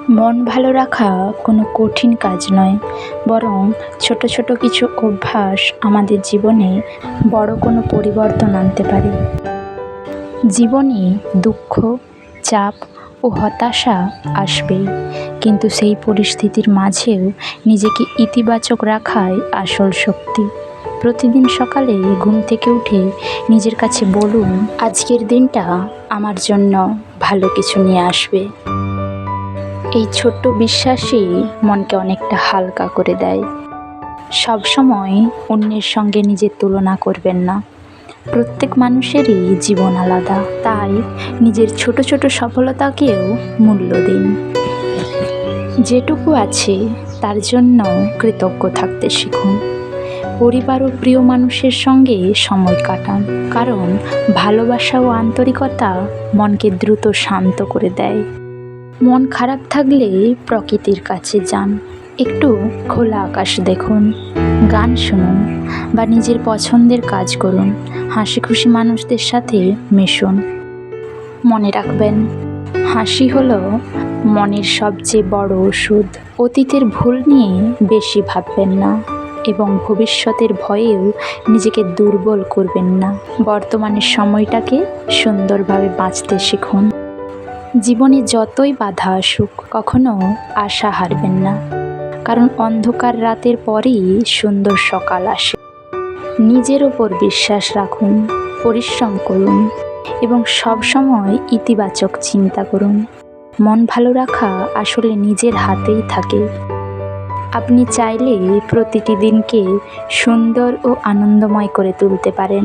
মন ভালো রাখা কোনো কঠিন কাজ নয়, বরং ছোট ছোট কিছু অভ্যাস আমাদের জীবনে বড় কোনো পরিবর্তন আনতে পারে। জীবনে দুঃখ, চাপ ও হতাশা আসবেই, কিন্তু সেই পরিস্থিতির মাঝেও নিজেকে ইতিবাচক রাখাই আসল শক্তি। প্রতিদিন সকালে ঘুম থেকে উঠে নিজের কাছে বলুন, আজকের দিনটা আমার জন্য ভালো কিছু নিয়ে আসবে। এই ছোট্ট বিশ্বাসই মনকে অনেকটা হালকা করে দেয়। সবসময় অন্যের সঙ্গে নিজের তুলনা করবেন না। প্রত্যেক মানুষেরই জীবন আলাদা, তাই নিজের ছোট ছোট সফলতাকেও মূল্য দিন। যেটুকু আছে তার জন্য কৃতজ্ঞ থাকতে শিখুন। পরিবার ও প্রিয় মানুষের সঙ্গে সময় কাটান, কারণ ভালোবাসা ও আন্তরিকতা মনকে দ্রুত শান্ত করে দেয়। মন খারাপ থাকলে প্রকৃতির কাছে যান, একটু খোলা আকাশ দেখুন, গান শুনুন বা নিজের পছন্দের কাজ করুন। হাসি খুশি মানুষদের সাথে মিশুন। মনে রাখবেন, হাসি হলো মনের সবচেয়ে বড় ওষুধ। অতীতের ভুল নিয়ে বেশি ভাববেন না এবং ভবিষ্যতের ভয়েও নিজেকে দুর্বল করবেন না। বর্তমানের সময়টাকে সুন্দরভাবে বাঁচতে শিখুন। জীবনে যতই বাধা আসুক, কখনো আশা হারবেন না, কারণ অন্ধকার রাতের পরেই সুন্দর সকাল আসে। নিজের ওপর বিশ্বাস রাখুন, পরিশ্রম করুন এবং সবসময় ইতিবাচক চিন্তা করুন। মন ভালো রাখা আসলে নিজের হাতেই থাকে। আপনি চাইলে প্রতিটি দিনকে সুন্দর ও আনন্দময় করে তুলতে পারেন।